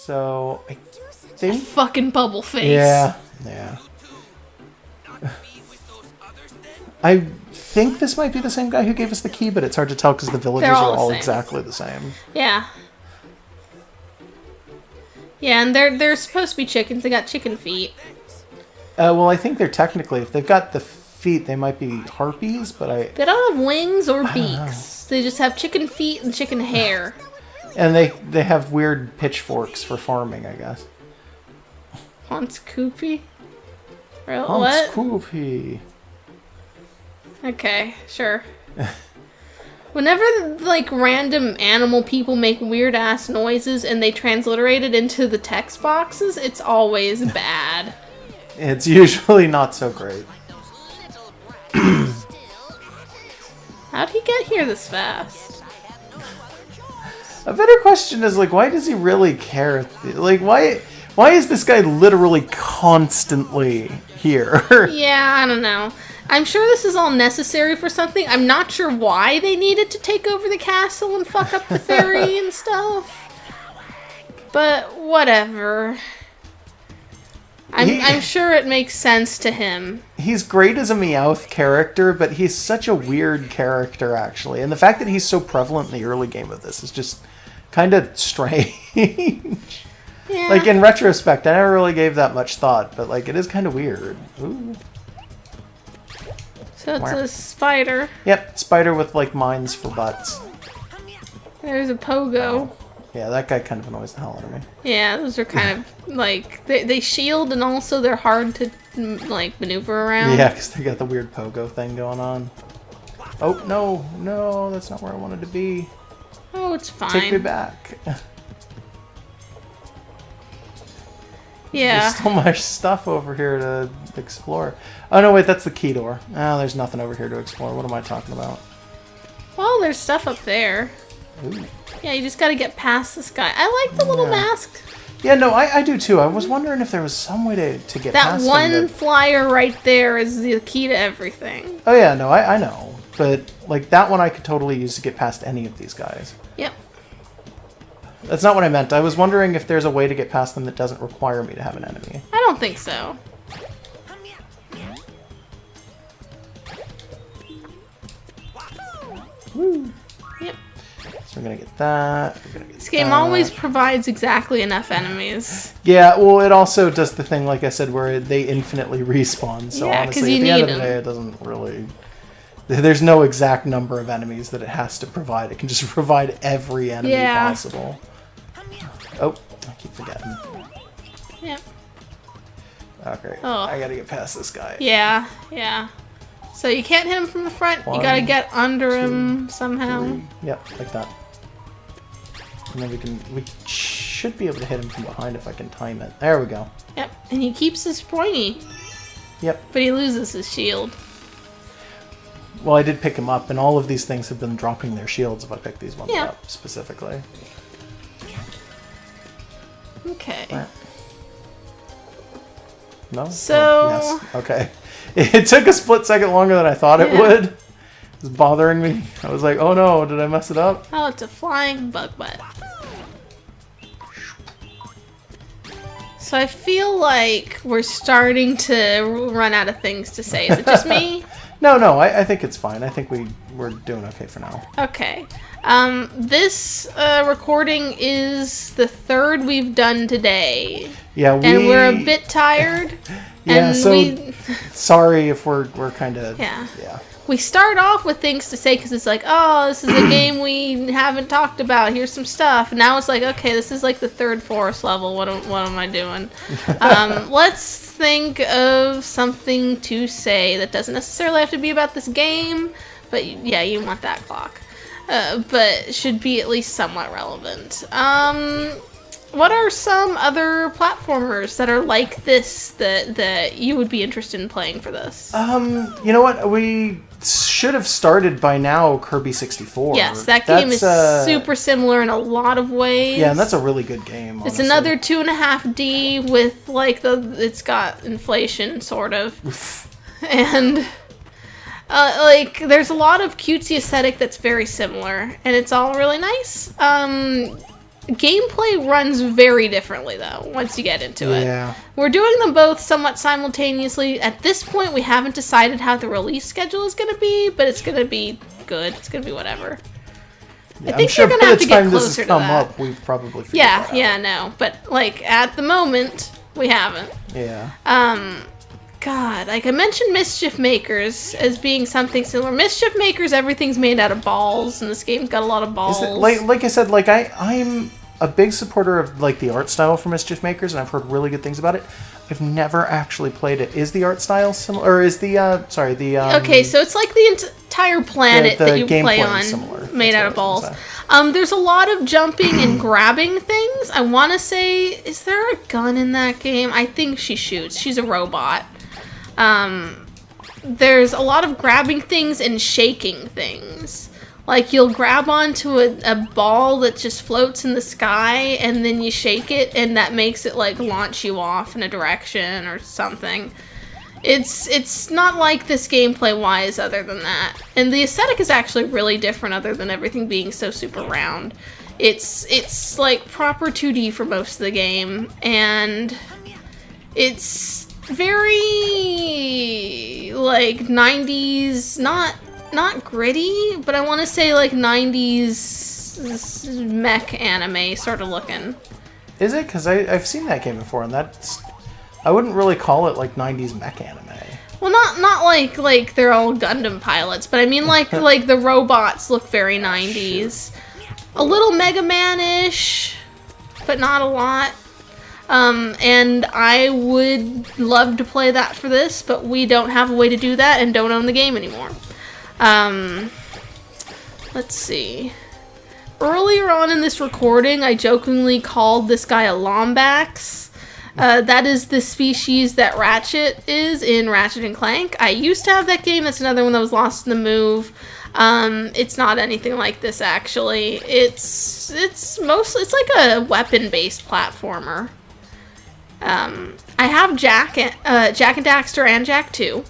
So, I think... Fucking bubble face. Yeah. I think this might be the same guy who gave us the key, but it's hard to tell because the villagers are all exactly the same. Yeah. Yeah, and they're supposed to be chickens. They got chicken feet. Well, I think they're technically, if they've got the feet, they might be harpies, but They don't have wings or beaks. They just have chicken feet and chicken hair. And they have weird pitchforks for farming, I guess. Ponts-Koopee? What? Ponts-Koopee. Okay, sure. Whenever, like, random animal people make weird-ass noises and they transliterate it into the text boxes, it's always bad. It's usually not so great. How'd he get here this fast? A better question is, like, why does he really care? Like, why is this guy literally constantly here? Yeah, I don't know. I'm sure this is all necessary for something. I'm not sure why they needed to take over the castle and fuck up the ferry and stuff. But whatever. I'm sure it makes sense to him. He's great as a Meowth character, but he's such a weird character, actually. And the fact that he's so prevalent in the early game of this is just kind of strange. Yeah. Like, in retrospect, I never really gave that much thought, but, like, it is kind of weird. Ooh. So it's a spider. Yep, spider with, like, mines for butts. There's a pogo. Yeah, that guy kind of annoys the hell out of me. Yeah, those are kind of, like, they shield and also they're hard to, like, maneuver around. Yeah, because they got the weird pogo thing going on. Oh, no, that's not where I wanted to be. Oh, it's fine. Take me back. Yeah. There's so much stuff over here to explore. Oh, no, wait, that's the key door. Oh, there's nothing over here to explore. What am I talking about? Well, there's stuff up there. Ooh. Yeah, you just gotta get past this guy. I like the little mask. Yeah, no, I do too. I was wondering if there was some way to get past that one him flyer right there is the key to everything. Oh, yeah, no, I know. But, like, that one I could totally use to get past any of these guys. Yep. That's not what I meant. I was wondering if there's a way to get past them that doesn't require me to have an enemy. I don't think so. Woo. Yep. So we're gonna get that. We're gonna get This game always provides exactly enough enemies. Yeah, well, it also does the thing, like I said, where they infinitely respawn. So yeah, honestly, at the end of the day, it doesn't really... There's no exact number of enemies that it has to provide. It can just provide every enemy possible. Oh, I keep forgetting. Yep. Okay, Oh. I gotta get past this guy. Yeah. So you can't hit him from the front. One, you gotta get under 2, him somehow. 3. Yep, like that. And then we should be able to hit him from behind if I can time it. There we go. Yep, and he keeps his pointy. Yep. But he loses his shield. Well, I did pick him up, and all of these things have been dropping their shields if I pick these ones up, specifically. Okay. Right. No? So... Oh, yes. Okay. It took a split second longer than I thought it would. It was bothering me. I was like, oh no, did I mess it up? Oh, it's a flying bug butt. So I feel like we're starting to run out of things to say. Is it just me? No, I think it's fine. I think we're doing okay for now. Okay. This recording is the third we've done today. Yeah, and we're a bit tired. Yeah, and so sorry if we're kind of... Yeah. Yeah. We start off with things to say because it's like, oh, this is a game we haven't talked about. Here's some stuff. And now it's like, okay, this is like the third forest level. What am I doing? Let's think of something to say that doesn't necessarily have to be about this game. But yeah, you want that clock. But should be at least somewhat relevant. What are some other platformers that are like this that you would be interested in playing for this? You know what? We should have started by now Kirby 64. Yes, that game is super similar in a lot of ways. Yeah, and that's a really good game, honestly. It's another 2.5D with, like, it's got inflation, sort of. And, like, there's a lot of cutesy aesthetic that's very similar, and it's all really nice. gameplay runs very differently, though, once you get into it. Yeah. We're doing them both somewhat simultaneously. At this point, we haven't decided how the release schedule is going to be, but it's going to be good. It's going to be whatever. Yeah, I think I'm sure you're going to by have the to get time this closer has to come that. up, we've probably figured that out. No. But, like, at the moment, we haven't. Yeah. God, like I mentioned Mischief Makers as being something similar. Mischief Makers, everything's made out of balls, and this game's got a lot of balls. Like I said, like I'm a big supporter of like the art style for Mischief Makers, and I've heard really good things about it. I've never actually played it. Is the art style similar, or is the okay, so it's like the entire planet the that you gameplay play is on, similar. made That's out of what I was balls. gonna There's a lot of jumping and grabbing things. I want to say, is there a gun in that game? I think she shoots. She's a robot. There's a lot of grabbing things and shaking things. Like, you'll grab onto a ball that just floats in the sky, and then you shake it, and that makes it, like, launch you off in a direction or something. It's not like this gameplay-wise other than that. And the aesthetic is actually really different other than everything being so super round. It's like, proper 2D for most of the game, and it's very, like, 90s, not gritty, but I want to say, like, 90s mech anime sort of looking. Is it? Because I've seen that game before, and I wouldn't really call it, like, 90s mech anime. Well, not like they're all Gundam pilots, but I mean, like the robots look very 90s. A little Mega Man-ish, but not a lot. And I would love to play that for this, but we don't have a way to do that and don't own the game anymore. Let's see. Earlier on in this recording, I jokingly called this guy a Lombax. That is the species that Ratchet is in Ratchet & Clank. I used to have that game. That's another one that was lost in the move. It's not anything like this, actually. It's like a weapon-based platformer. I have Jak and Daxter and Jak 2.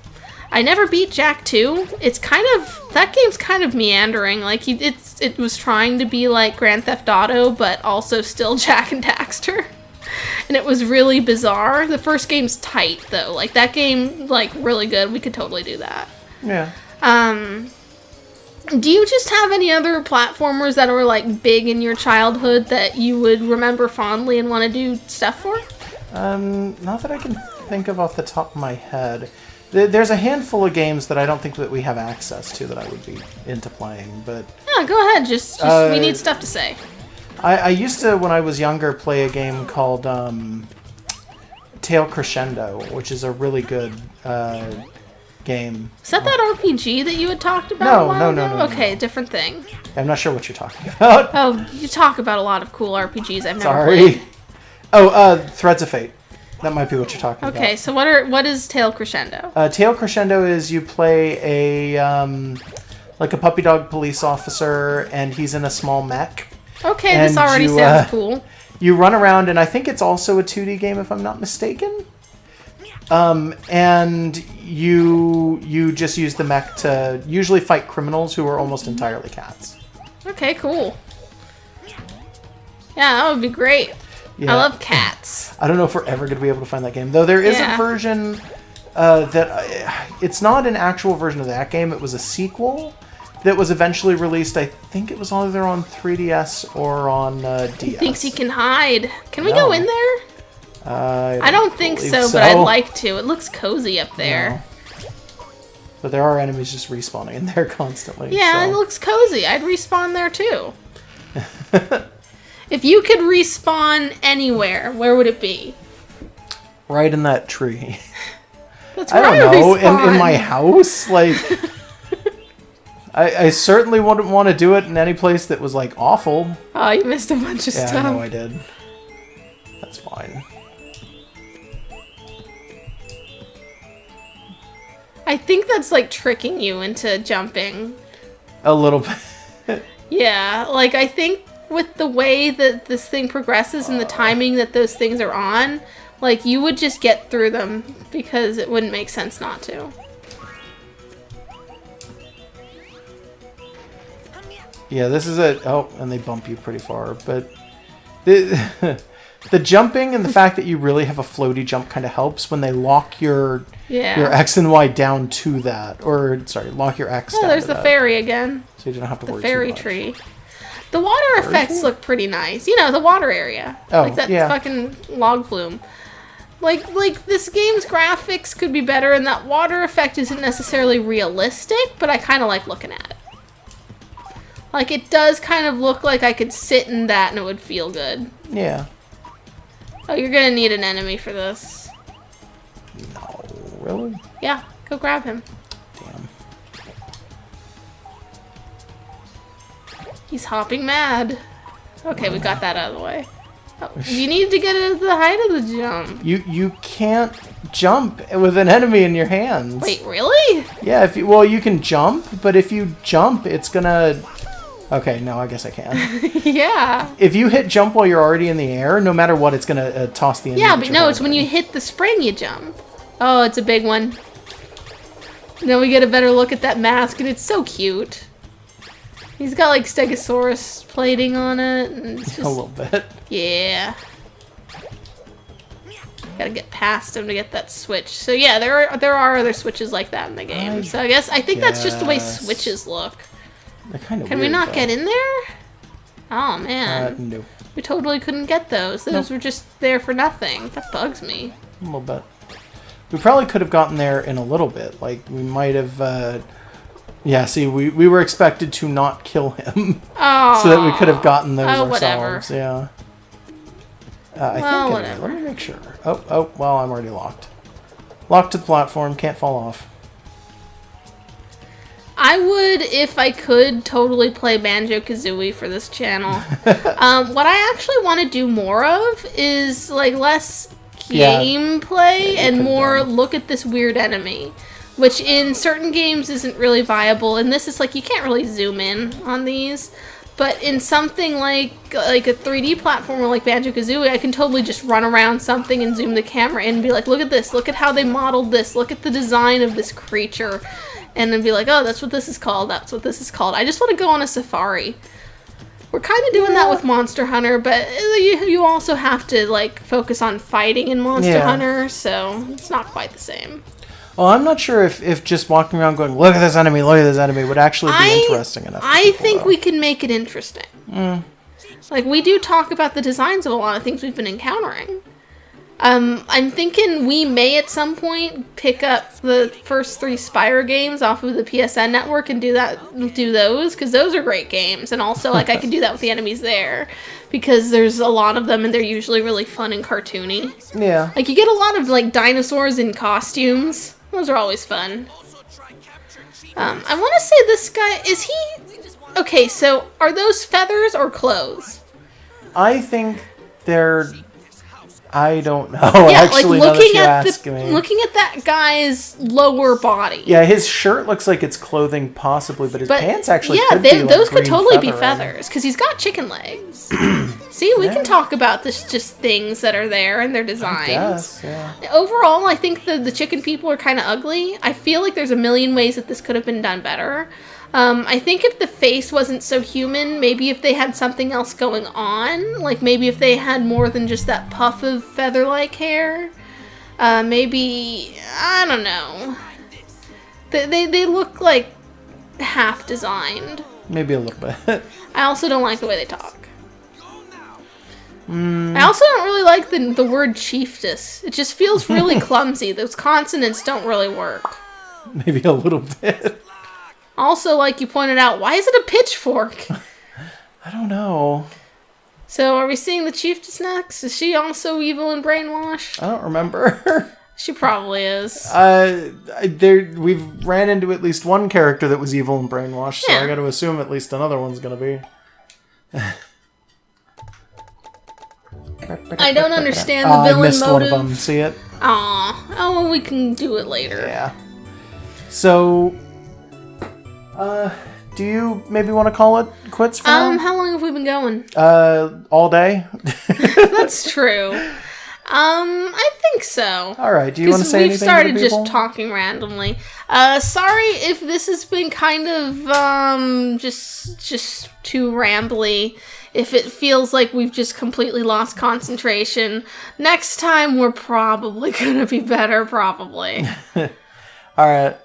I never beat Jak 2. That game's kind of meandering. Like, it was trying to be like Grand Theft Auto, but also still Jak and Daxter. And it was really bizarre. The first game's tight, though. Like, that game, like, really good. We could totally do that. Yeah. Do you just have any other platformers that were, like, big in your childhood that you would remember fondly and want to do stuff for? Not that I can think of off the top of my head. There's a handful of games that I don't think that we have access to that I would be into playing, but... Yeah, go ahead. Just we need stuff to say. I used to, when I was younger, play a game called Tail Crescendo, which is a really good game. Is that RPG that you had talked about a while ago? No. Okay, different thing. I'm not sure what you're talking about. Oh, you talk about a lot of cool RPGs I've never Sorry. played. Oh, Threads of Fate. That might be what you're talking about. Okay, so what is Tail Crescendo? Tail Crescendo is you play like a puppy dog police officer, and he's in a small mech. Okay, and this already sounds cool. You run around, and I think it's also a 2D game, if I'm not mistaken. And you just use the mech to usually fight criminals who are almost entirely cats. Okay, cool. Yeah, that would be great. Yeah. I love cats. I don't know if we're ever going to be able to find that game. Though there is a version that... it's not an actual version of that game. It was a sequel that was eventually released. I think it was either on 3DS or on DS. He thinks he can hide. Can we go in there? I don't think so, but I'd like to. It looks cozy up there. No. But there are enemies just respawning in there constantly. Yeah, so. It looks cozy. I'd respawn there too. If you could respawn anywhere, where would it be? Right in that tree. That's I where don't know. respawn. In my house? Like, I certainly wouldn't want to do it in any place that was, like, awful. Oh, you missed a bunch of stuff. Yeah, I know I did. That's fine. I think that's, like, tricking you into jumping. A little bit. Yeah, like, I think with the way that this thing progresses and the timing that those things are on, like, you would just get through them because it wouldn't make sense not to. Yeah, this is a... Oh, and they bump you pretty far, but... The jumping and the fact that you really have a floaty jump kind of helps when they lock your X and Y down to that. Or, sorry, lock your X down there's to the that. fairy again. So you don't have to worry fairy too much. tree. The water effects look pretty nice. You know, the water area. Oh, like that fucking log flume. Like this game's graphics could be better, and that water effect isn't necessarily realistic, but I kind of like looking at it. Like, it does kind of look like I could sit in that and it would feel good. Yeah. Oh, you're gonna need an enemy for this. No, really? Yeah, go grab him. Damn. He's hopping mad. Okay, we got that out of the way. Oh, you need to get at the height of the jump. You can't jump with an enemy in your hands. Wait, really? Yeah, you can jump, but if you jump, it's gonna... Okay, no, I guess I can. Yeah. If you hit jump while you're already in the air, no matter what, it's gonna toss the enemy. Yeah, but no, it's when you hit the spring you jump. Oh, it's a big one. Then we get a better look at that mask, and it's so cute. He's got like Stegosaurus plating on it. And it's just, a little bit. Yeah. Gotta get past him to get that switch. So yeah, there are other switches like that in the game. So I think that's just the way switches look. They're kind of Can weird, we not though. get in there? Oh man. No. We totally couldn't get those. Those were just there for nothing. That bugs me. A little bit. We probably could have gotten there in a little bit. Like, we might have... Yeah, see, we were expected to not kill him. Oh. So that we could have gotten those ourselves. Whatever. Yeah. I think whatever. Let me make sure. Oh, well, I'm already locked. Locked to the platform, can't fall off. I would, if I could, totally play Banjo-Kazooie for this channel. What I actually want to do more of is, like, less gameplay and more look at this weird enemy. Which in certain games isn't really viable, and this is like, you can't really zoom in on these. But in something like a 3D platformer like Banjo-Kazooie, I can totally just run around something and zoom the camera in and be like, look at this, look at how they modeled this, look at the design of this creature. And then be like, oh, that's what this is called, that's what this is called. I just want to go on a safari. We're kind of doing that with Monster Hunter, but you also have to, like, focus on fighting in Monster Hunter, so it's not quite the same. Well, I'm not sure if just walking around going, look at this enemy would actually be interesting enough. I think we can make it interesting. Like, we do talk about the designs of a lot of things we've been encountering. I'm thinking we may at some point pick up the first 3 Spyro games off of the PSN network and do those, because those are great games. And also, like, I can do that with the enemies there, because there's a lot of them and they're usually really fun and cartoony. Yeah. Like, you get a lot of, like, dinosaurs in costumes. Those are always fun. I want to say this guy, is he... Okay, so are those feathers or clothes? I think they're... I don't know. Yeah, actually, like looking looking at that guy's lower body. Yeah, his shirt looks like it's clothing possibly, but his pants actually could be like those could totally be feathering. feathers because he's got chicken legs. See, we can talk about this just things that are there and their designs. Yes, yeah. Overall, I think the chicken people are kind of ugly. I feel like there's a million ways that this could have been done better. I think if the face wasn't so human, maybe if they had something else going on, like maybe if they had more than just that puff of feather-like hair, maybe, I don't know. They look like half-designed. Maybe a little bit. I also don't like the way they talk. I also don't really like the word chieftess. It just feels really clumsy. Those consonants don't really work. Maybe a little bit. Also, like you pointed out, why is it a pitchfork? I don't know. So, are we seeing the chieftess next? Is she also evil and brainwashed? I don't remember. She probably is. We've ran into at least one character that was evil and brainwashed, so I got to assume at least another one's gonna be. I don't understand the villain I missed motive. one of them. See it? Aw. Oh, well, we can do it later. Yeah. So, do you maybe want to call it quits for now? How long have we been going? All day? That's true. I think so. All right. Do you want to say anything we've started to the people? just talking randomly. Sorry if this has been kind of just too rambly. if it feels like we've just completely lost concentration, next time we're probably going to be better, probably. All right.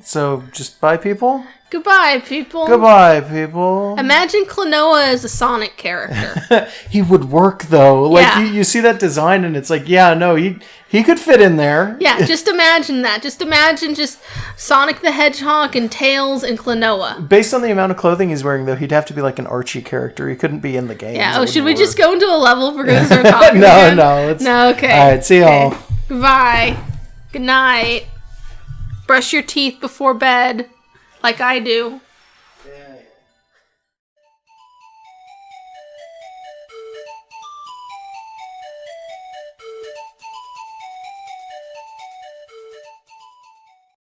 So, just bye, people? Goodbye, people. Goodbye, people. Imagine Klonoa as a Sonic character. He would work, though. Like, Yeah. you see that design, and it's like, yeah, no, he could fit in there. Yeah, just imagine that. Just imagine just Sonic the Hedgehog and Tails and Klonoa. Based on the amount of clothing he's wearing, though, he'd have to be like an Archie character. He couldn't be in the game. Yeah, should we just go into a level if we're going to start talking No, again? no. No, okay. All right, see y'all. Goodbye. Good night. Brush your teeth before bed, like I do.